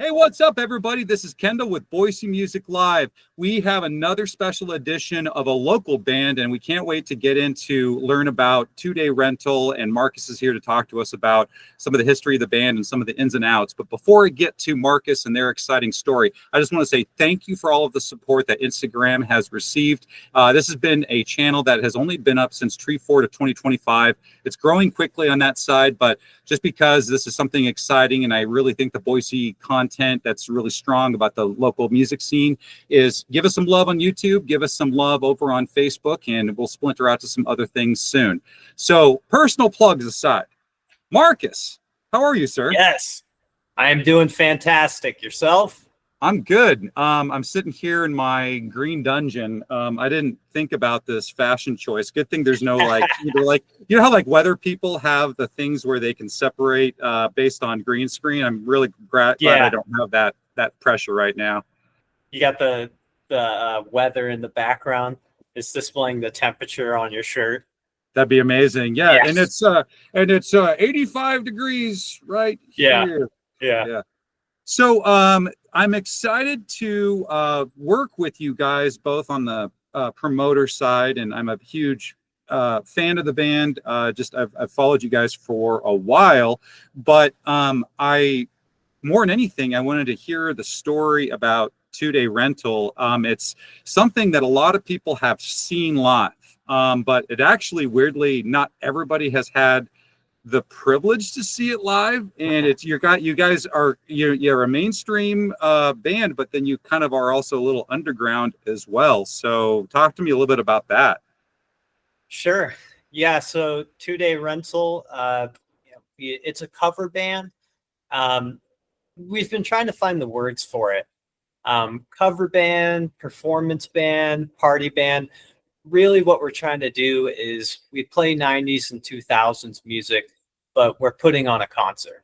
Hey, what's up, everybody? This is Kendall with Boise Music Live. We have another special edition of a local band, and we can't wait to get into learn about two-day rental. And Marcus is here to talk to us about some of the history of the band and some of the ins and outs. But before I get to Marcus and their exciting story, I just want to say thank you for all of the support that Instagram has received. This has been a channel that has only been up since Tree 4 to 2025. It's growing quickly on that side, but just because this is something exciting, and I really think the Boise content that's really strong about the local music scene, is give us some love on YouTube, give us some love over on Facebook, and we'll splinter out to some other things soon. So personal plugs aside, Marcus, how are you, sir? Yes, I am doing fantastic. Yourself? I'm good. I'm sitting here in my green dungeon. I didn't think about this fashion choice. Good thing there's no you know how like weather people have the things where they can separate based on green screen. I'm really glad I don't have that pressure right now. You got the weather in the background. It's displaying the temperature on your shirt. That'd be amazing. Yeah, yes. and it's 85 degrees right here. Yeah. So I'm excited to work with you guys both on the promoter side, and I'm a huge fan of the band. I've followed you guys for a while, but I more than anything, I wanted to hear the story about two-day rental. It's something that a lot of people have seen live, but it actually weirdly not everybody has had the privilege to see it live. And it's you guys are you're a mainstream band, but then you kind of are also a little underground as well. So talk to me a little bit about that. Sure. Yeah. So two-day rental. It's a cover band. We've been trying to find the words for it. Cover band, performance band, party band. Really what we're trying to do is we play 90s and 2000s music, but we're putting on a concert.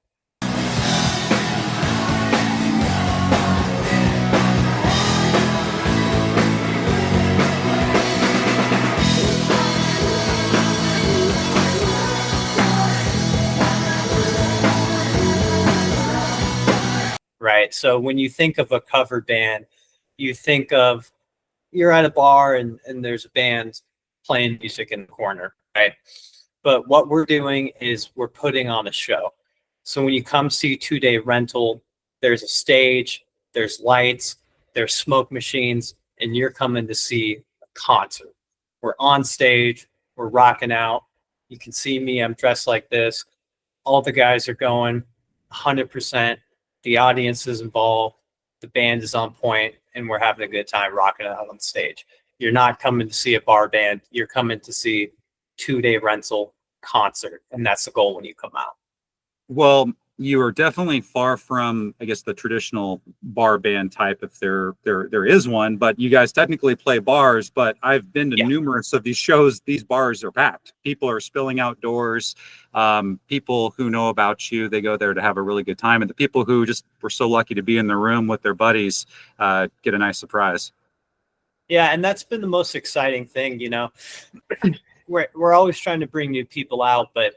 Right. So when you think of a cover band, you think of you're at a bar and there's a band playing music in the corner, right? But what we're doing is we're putting on a show. So when you come see two-day rental, there's a stage, there's lights, there's smoke machines, and you're coming to see a concert. We're on stage, we're rocking out. You can see me, I'm dressed like this. All the guys are going 100%. The audience is involved, the band is on point, and we're having a good time rocking out on stage. You're not coming to see a bar band, you're coming to see two-day rental concert, and that's the goal when you come out. Well, you are definitely far from, I guess, the traditional bar band type, if there is one. But you guys technically play bars. But I've been to numerous of these shows. These bars are packed. People are spilling outdoors. People who know about you, they go there to have a really good time. And the people who just were so lucky to be in the room with their buddies get a nice surprise. Yeah, and that's been the most exciting thing. You know, we're always trying to bring new people out, but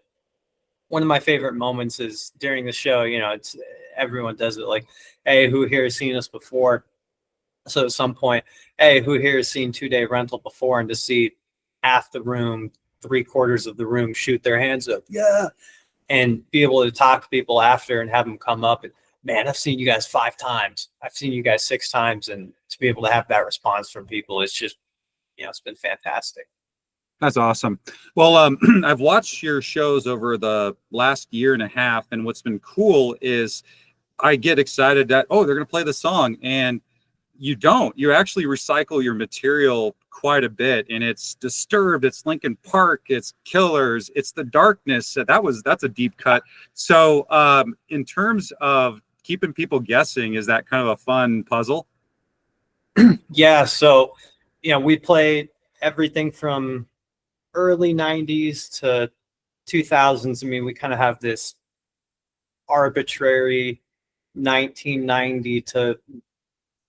one of my favorite moments is during the show. You know, it's everyone does it like, hey, who here has seen us before? So at some point, hey, who here has seen two-day rental before? And to see half the room, 3/4 of the room shoot their hands up, yeah, and be able to talk to people after and have them come up and, man, I've seen you guys 5 times. I've seen you guys 6 times. And to be able to have that response from people, it's just, it's been fantastic. That's awesome. Well, I've watched your shows over the last year and a half, and what's been cool is I get excited that, oh, they're going to play the song, and you don't. You actually recycle your material quite a bit, and it's Disturbed, it's Linkin Park, it's Killers, it's The Darkness. That's a deep cut. So in terms of keeping people guessing, is that kind of a fun puzzle? Yeah, so, we played everything from early 90s to 2000s. I mean, we kind of have this arbitrary 1990 to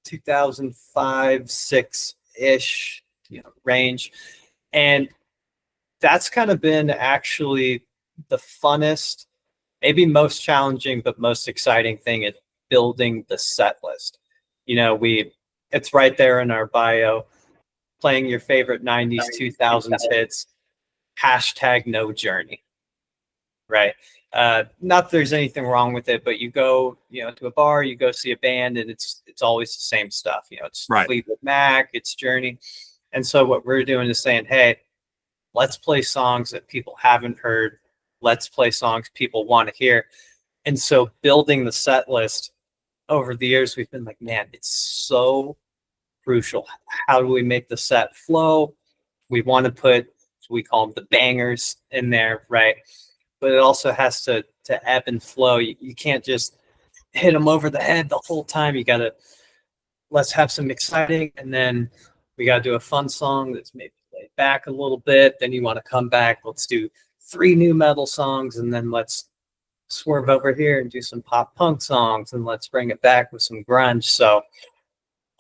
2005, 6-ish, range. And that's kind of been actually the funnest, maybe most challenging, but most exciting thing. building the set list. You know, it's right there in our bio, playing your favorite 90s, 2000s hits, hashtag no journey, right? Not that there's anything wrong with it, but you go, you know, to a bar, you go see a band, and it's always the same stuff. You know, it's Fleetwood Mac, it's Journey. And so what we're doing is saying, hey, let's play songs that people haven't heard. Let's play songs people want to hear. And so building the set list over the years, we've been like, man, it's so crucial. How do we make the set flow? We want to put, we call them the bangers in there, right? But it also has to ebb and flow. You can't just hit them over the head the whole time. You got to, let's have some exciting, and then we got to do a fun song that's maybe laid back a little bit. Then you want to come back. Let's do 3 new metal songs, and then let's swerve over here and do some pop punk songs, and let's bring it back with some grunge. So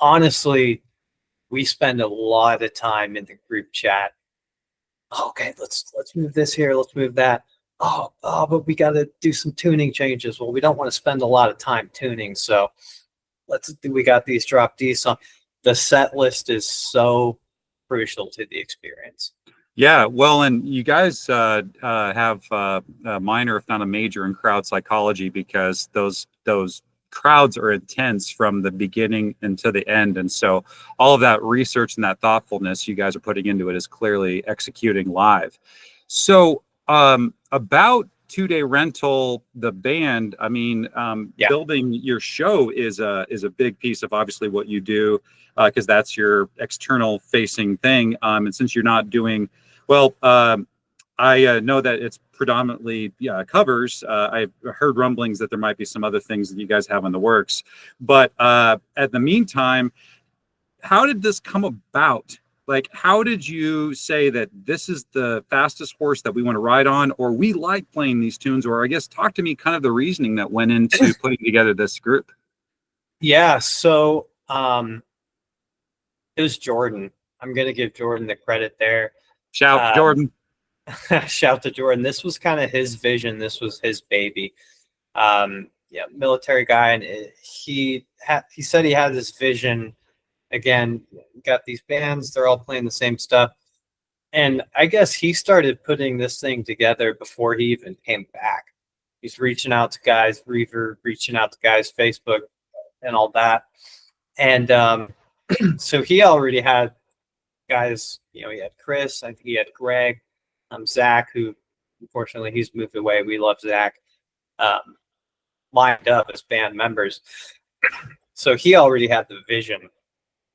honestly, we spend a lot of time in the group chat. Okay, let's move this here. Let's move that. Oh, but we got to do some tuning changes. Well, we don't want to spend a lot of time tuning, so we got these drop D songs. The set list is so crucial to the experience. Yeah, well, and you guys have a minor, if not a major, in crowd psychology, because those crowds are intense from the beginning until the end. And so all of that research and that thoughtfulness you guys are putting into it is clearly executing live. So about 2-Day Rental, the band, I mean, building your show is a big piece of obviously what you do, because that's your external facing thing. And since you're not doing, well, I know that it's predominantly covers. I've heard rumblings that there might be some other things that you guys have in the works. But at the meantime, how did this come about? Like, how did you say that this is the fastest horse that we want to ride on, or we like playing these tunes? Or I guess talk to me kind of the reasoning that went into putting together this group. Yeah, so it was Jordan. I'm going to give Jordan the credit there. Shout Jordan. Shout to Jordan. This was kind of his vision. This was his baby. Military guy, and he said he had this vision. Again, got these bands, they're all playing the same stuff. And I guess he started putting this thing together before he even came back. He's reaching out to guys, reaching out to guys, Facebook, and all that. And so he already had guys, you know, he had Chris, I think he had Greg, Zach, who unfortunately he's moved away. We love Zach, lined up as band members. So he already had the vision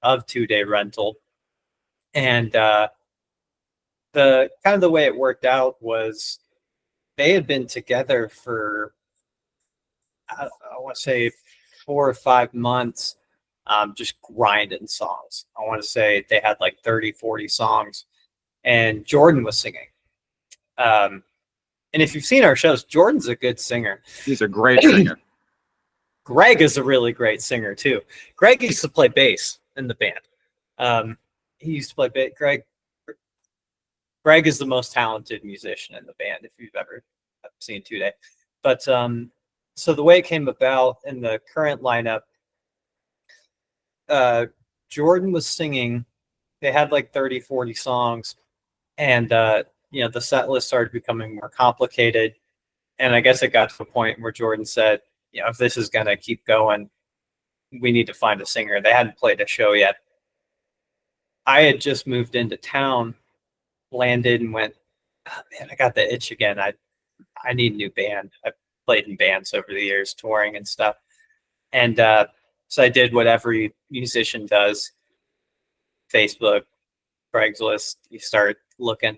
of 2-Day Rental. And the kind of the way it worked out was they had been together for, I want to say 4 or 5 months, just grinding songs. I want to say they had like 30, 40 songs, and Jordan was singing. And if you've seen our shows, Jordan's a good singer. He's a great singer. Greg is a really great singer too. Greg used to play bass in the band. He used to play bass. Greg is the most talented musician in the band, if you've ever seen 2-Day. But so the way it came about in the current lineup, Jordan was singing. They had like 30, 40 songs, and the set list started becoming more complicated. And I guess it got to a point where Jordan said, if this is going to keep going, we need to find a singer. They hadn't played a show yet. I had just moved into town, landed, and went, oh, man, I got the itch again. I need a new band. I've played in bands over the years, touring and stuff. And so I did what every musician does. Facebook, Craigslist, you start looking.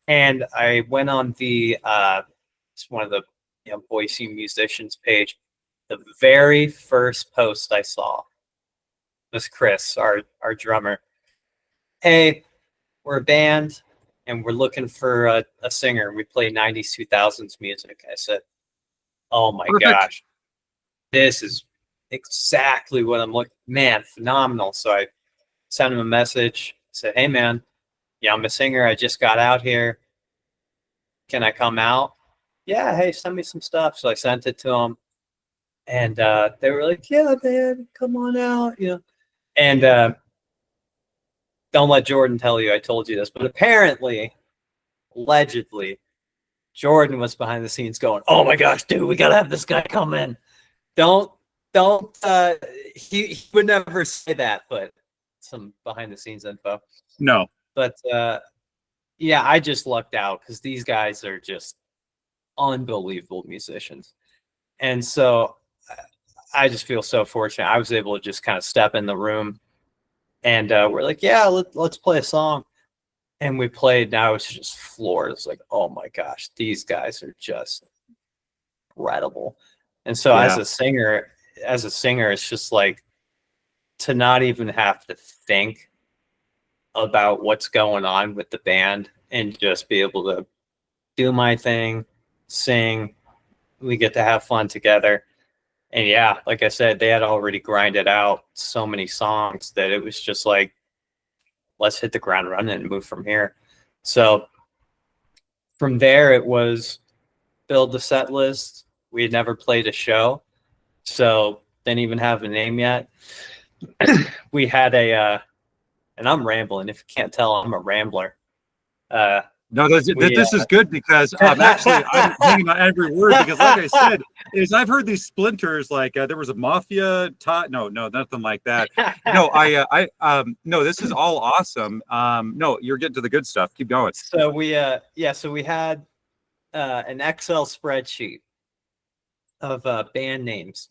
And I went on the it's one of the Boise musicians page. The very first post I saw was Chris, our drummer. Hey, we're a band and we're looking for a singer. We play 90s, 2000s music. I said, oh my gosh, this is exactly what I'm looking. Man, phenomenal. So I sent him a message, said, hey man, I'm a singer. I just got out here. Can I come out? Yeah, hey, send me some stuff. So I sent it to him. And they were like, yeah, man, come on out, you know. And don't let Jordan tell you I told you this, but apparently, allegedly, Jordan was behind the scenes going, oh my gosh, dude, we gotta have this guy come in. Don't he would never say that, but some behind the scenes info. No. But yeah, I just lucked out because these guys are just unbelievable musicians. And so I just feel so fortunate. I was able to just kind of step in the room and we're like, yeah, let's play a song. And we played, and I was just floored. It's like, oh my gosh, these guys are just incredible. And so Yeah. as a singer, it's just like to not even have to think about what's going on with the band and just be able to do my thing, sing. We get to have fun together. And yeah, like I said, they had already grinded out so many songs that it was just like, let's hit the ground running and move from here. So from there, it was build the set list. We had never played a show, so didn't even have a name yet. We had and I'm rambling. If you can't tell, I'm a rambler. No, this is good because I'm hanging on every word because, like I said, I've heard these splinters. Like there was a mafia. No, nothing like that. No, this is all awesome. No, you're getting to the good stuff. Keep going. So we had an Excel spreadsheet of band names,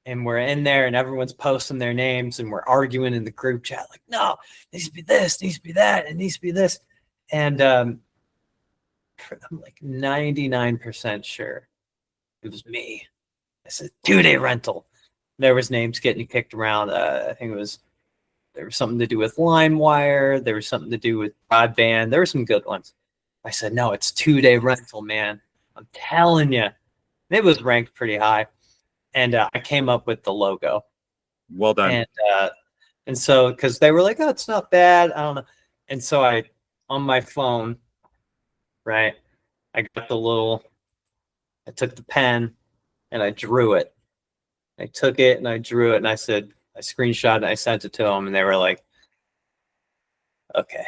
and we're in there, and everyone's posting their names, and we're arguing in the group chat, like, no, it needs to be this, needs to be that, it needs to be this. And I'm like 99% sure it was me. I said 2-day rental. There was names getting kicked around. I think there was something to do with LimeWire. There was something to do with broadband. There were some good ones. I said, no, it's 2-day rental, man. I'm telling you. And it was ranked pretty high. And I came up with the logo. Well done. And so, because they were like, oh, it's not bad. I don't know. And so on my phone, right, I took the pen and I drew it. I took it and I drew it and I screenshot and I sent it to them and they were like, okay,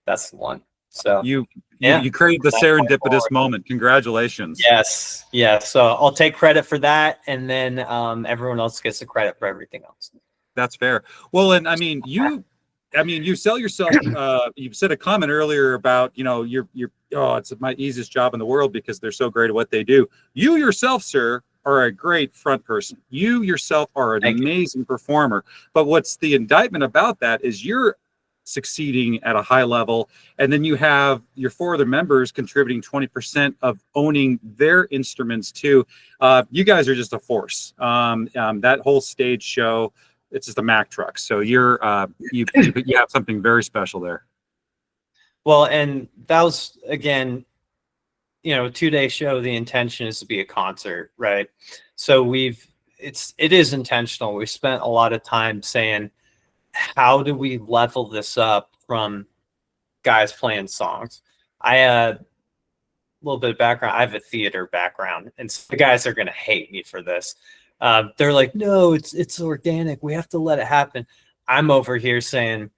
that's the one. So you created the serendipitous moment. Congratulations. Yes. So I'll take credit for that. And then everyone else gets the credit for everything else. That's fair. Well, and I mean, you sell yourself. You said a comment earlier about, it's my easiest job in the world because they're so great at what they do. You yourself, sir, are a great front person. You yourself are an amazing performer. But what's the indictment about that is you're succeeding at a high level, and then you have your 4 other members contributing 20% of owning their instruments too. You guys are just a force. That whole stage show, it's just a Mack truck. So you have something very special there. Well, and that was, again, a 2-day show. The intention is to be a concert, right? So it is intentional. We spent a lot of time saying, how do we level this up from guys playing songs? A little bit of background. I have a theater background, and so the guys are going to hate me for this. They're like, no, it's organic. We have to let it happen. I'm over here saying,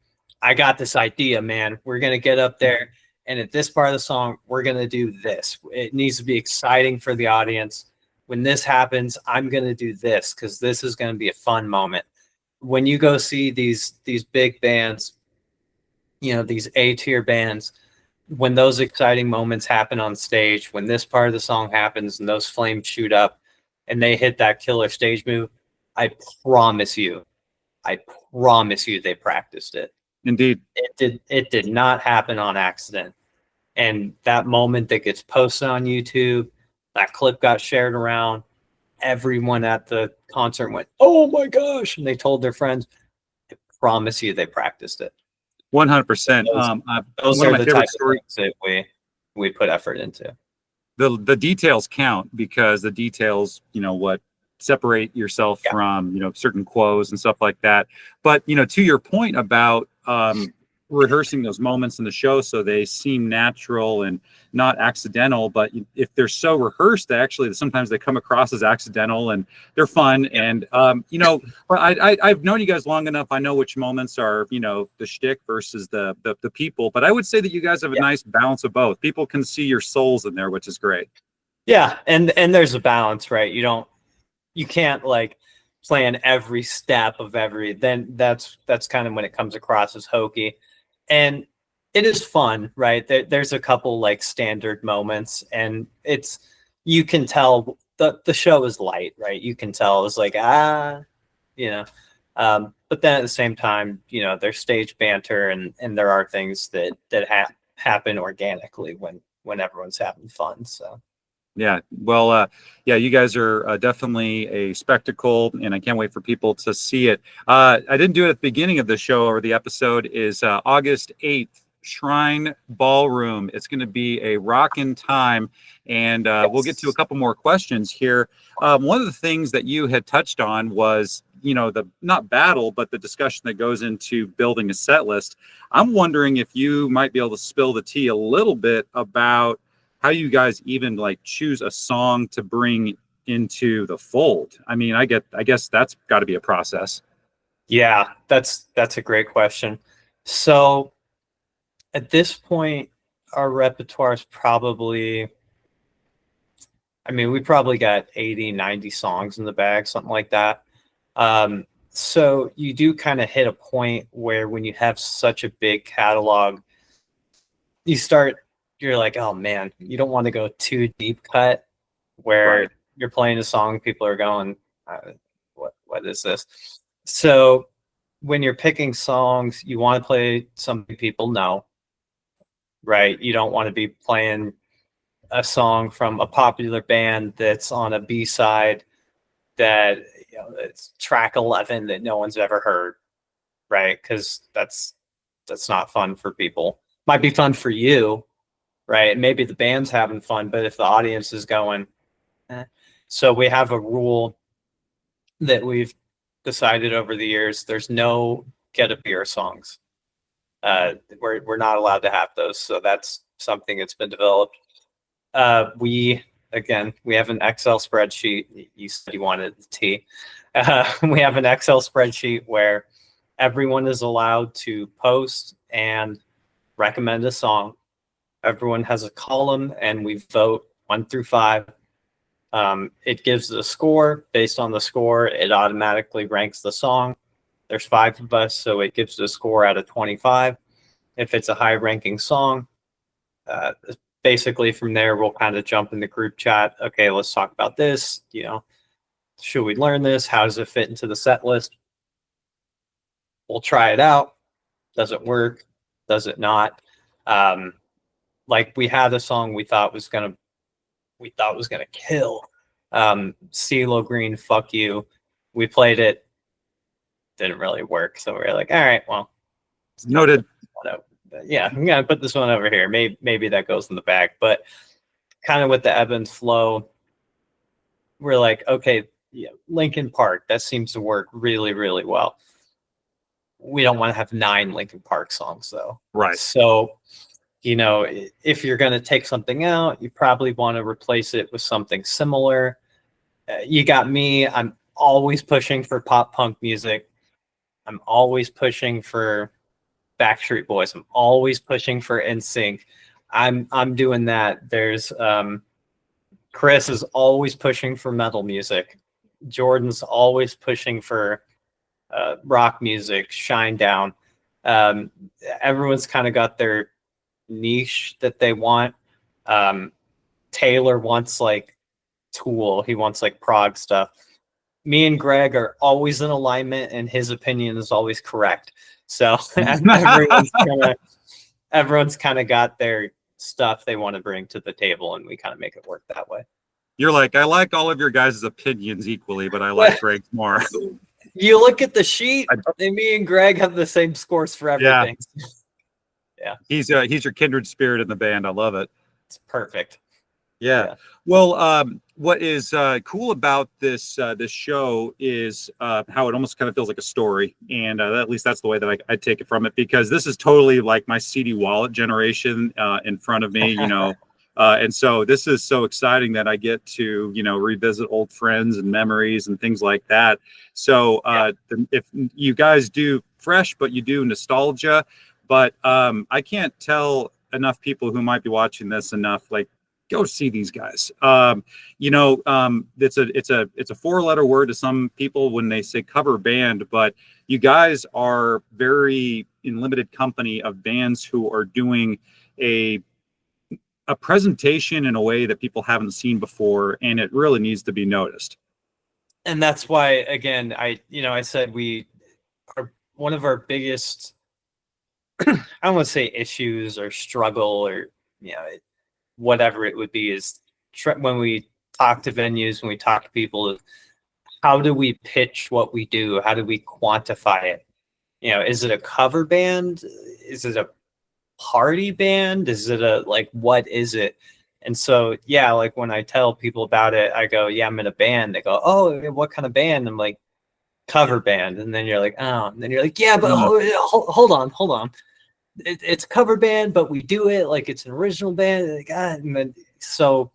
I got this idea, man. We're going to get up there, and at this part of the song, we're going to do this. It needs to be exciting for the audience. When this happens, I'm going to do this because this is going to be a fun moment. When you go see these big bands, these A-tier bands, when those exciting moments happen on stage, when this part of the song happens and those flames shoot up and they hit that killer stage move, I promise you they practiced it. Indeed. It did not happen on accident. And that moment that gets posted on YouTube, that clip got shared around, everyone at the concert went, oh my gosh, and they told their friends. I promise you they practiced it. 100%. Those are the type of things that we put effort into. The details count because the details, what separate yourself from, certain quos and stuff like that. But, to your point about rehearsing those moments in the show so they seem natural and not accidental. But if they're so rehearsed, actually sometimes they come across as accidental, and they're fun. And but I've known you guys long enough. I know which moments are the shtick versus the people. But I would say that you guys have a nice balance of both. People can see your souls in there, which is great. Yeah, and there's a balance, right? You can't like plan every step of every. Then that's kind of when it comes across as hokey. And it is fun, right? There's a couple like standard moments, and you can tell the show is light, right? You can tell it's like but then at the same time, there's stage banter, and there are things that happen organically when everyone's having fun. So. Yeah, well, you guys are definitely a spectacle, and I can't wait for people to see it. I didn't do it at the beginning of the show or the episode. Is August 8th, Shrine Ballroom. It's going to be a rockin' time, and we'll get to a couple more questions here. One of the things that you had touched on was, the not battle, but the discussion that goes into building a set list. I'm wondering if you might be able to spill the tea a little bit about how you guys even like choose a song to bring into the fold. I mean, I guess that's got to be a process. Yeah, that's a great question. So at this point, our repertoire is probably, we probably got 80, 90 songs in the bag, something like that. So you do kind of hit a point where when you have such a big catalog, you're like, oh man, you don't want to go too deep cut where you're playing a song, people are going, what is this? So when you're picking songs, you want to play something people know, right? You don't want to be playing a song from a popular band that's on a B-side that it's track 11 that no one's ever heard, right? Because that's not fun for people. Might be fun for you, right? Maybe the band's having fun, but if the audience is going, So we have a rule that we've decided over the years. There's no get a beer songs. We're not allowed to have those. So that's something that's been developed. We have an Excel spreadsheet. You said you wanted the T. We have an Excel spreadsheet where everyone is allowed to post and recommend a song. Everyone has a column, and we vote 1 through 5. It gives the score. Based on the score, it automatically ranks the song. There's 5 of us, so it gives the score out of 25. If it's a high-ranking song, basically from there, we'll kind of jump in the group chat. Okay, let's talk about this. Should we learn this? How does it fit into the set list? We'll try it out. Does it work? Does it not? Like we had a song we thought was gonna kill. CeeLo Green, Fuck You. We played it, didn't really work. So we were like, all right, well, noted. Yeah, I'm gonna put this one over here. Maybe that goes in the bag. But kind of with the ebb and flow, we're like, okay, Linkin Park, that seems to work really, really well. We don't want to have 9 Linkin Park songs though. Right. So if you're going to take something out, you probably want to replace it with something similar. You got me. I'm always pushing for pop punk music. I'm always pushing for Backstreet Boys. I'm always pushing for NSYNC. I'm doing that. There's Chris is always pushing for metal music. Jordan's always pushing for rock music, Shinedown. Everyone's kind of got their niche that they want. Taylor wants like Tool. He wants like prog stuff. Me and Greg are always in alignment, and his opinion is always correct. So everyone's kind of got their stuff they want to bring to the table, and we kind of make it work that way. You're like, I like all of your guys' opinions equally, but I like Greg's more. You look at the sheet, and me and Greg have the same scores for everything. Yeah. He's your kindred spirit in the band. I love it. It's perfect. Yeah. Well, what is cool about this show is how it almost kind of feels like a story, and at least that's the way that I take it from it, because this is totally like my CD wallet generation in front of me, and so this is so exciting that I get to revisit old friends and memories and things like that. So if you guys do fresh, but you do nostalgia, but I can't tell enough people who might be watching this enough, like, go see these guys. It's a four-letter word to some people when they say cover band, but you guys are very in limited company of bands who are doing a presentation in a way that people haven't seen before, and it really needs to be noticed. And that's why, again, I said we are one of our biggest, I don't want to say issues or struggle or whatever it would be, is when we talk to venues, when we talk to people, how do we pitch what we do? How do we quantify it? Is it a cover band? Is it a party band? Is it what is it? And so, like when I tell people about it, I go, I'm in a band. They go, oh, what kind of band? I'm like, cover band. And then you're like, oh, and then you're like, yeah, but hold on. It's a cover band, but we do it like it's an original band. Like, and then, so,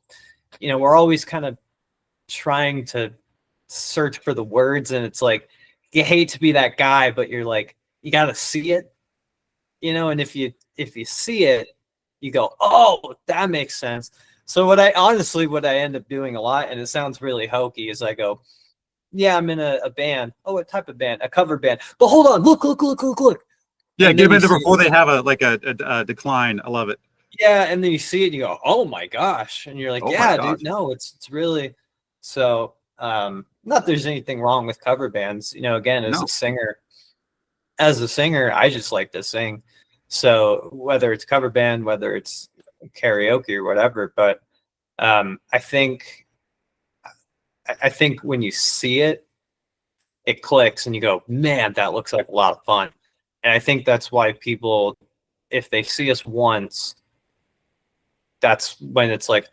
we're always kind of trying to search for the words, and it's like, you hate to be that guy, but you're like, you got to see it, and if you see it, you go, oh, that makes sense. So what I end up doing a lot, and it sounds really hokey, is I go, I'm in a band. Oh, what type of band? A cover band. But hold on, look. Yeah, And get them then into before they have a decline. I love it. Yeah, and then you see it and you go, oh my gosh. And you're like, Oh my dude, gosh. no, it's really so not there's anything wrong with cover bands. Again, as No. a singer, I just like to sing. So whether it's cover band, whether it's karaoke or whatever, but I think when you see it, it clicks and you go, man, that looks like a lot of fun. And I think that's why people, if they see us once, that's when it's like,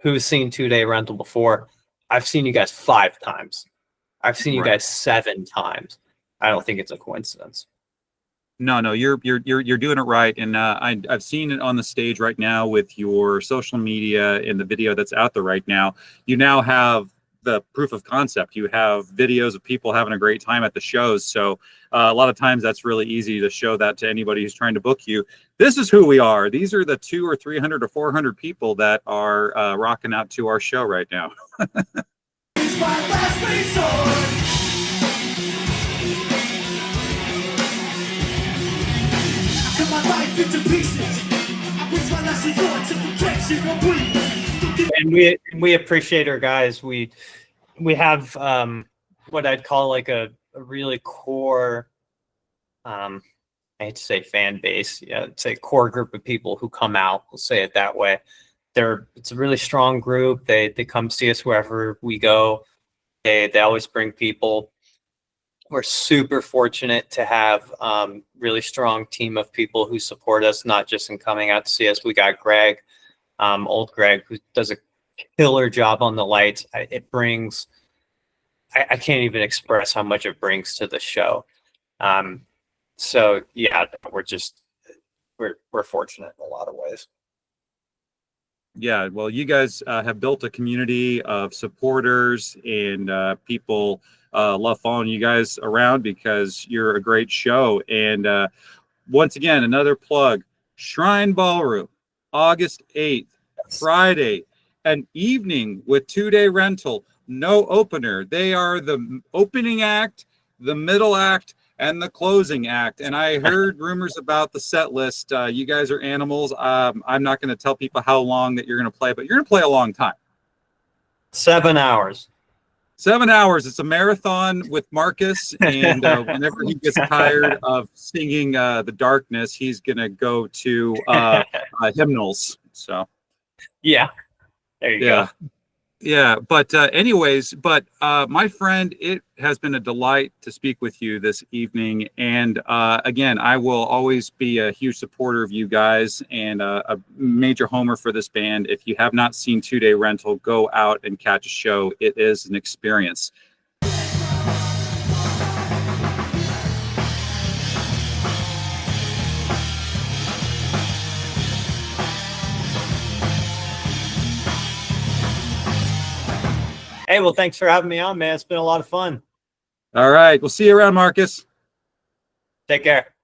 who's seen 2 Day Rental before? I've seen you guys 5 times. I've seen you guys 7 times. I don't think it's a coincidence. No, you're doing it right, and I've seen it on the stage right now with your social media and the video that's out there right now. You now have the proof of concept. You have videos of people having a great time at the shows. So a lot of times that's really easy to show that to anybody who's trying to book you. This is who we are. These are the 200 or 300 or 400 people that are rocking out to our show right now. And we appreciate our guys. We have what I'd call like a really core, I hate to say fan base, it's a core group of people who come out. We'll say it that way. It's a really strong group. They come see us wherever we go. They always bring people. We're super fortunate to have really strong team of people who support us, not just in coming out to see us. We got Greg, old Greg, who does a killer job on the lights. It brings, I can't even express how much it brings to the show. So yeah, we're fortunate in a lot of ways. Yeah, well, you guys have built a community of supporters, and people love following you guys around because you're a great show. And once again, another plug: Shrine Ballroom, August 8th, Friday, an evening with 2 Day Rental, no opener. They are the opening act, the middle act, and the closing act. And I heard rumors about the set list. You guys are animals. I'm not going to tell people how long that you're going to play, but you're going to play a long time. 7 hours. 7 hours. It's a marathon with Marcus. And whenever he gets tired of singing The Darkness, he's going to go to hymnals. So, yeah, there you go. Yeah, but my friend, it has been a delight to speak with you this evening. And again, I will always be a huge supporter of you guys and a major homer for this band. If you have not seen 2 Day Rental, go out and catch a show. It is an experience. Hey, well, thanks for having me on, man. It's been a lot of fun. All right, we'll see you around, Marcus. Take care.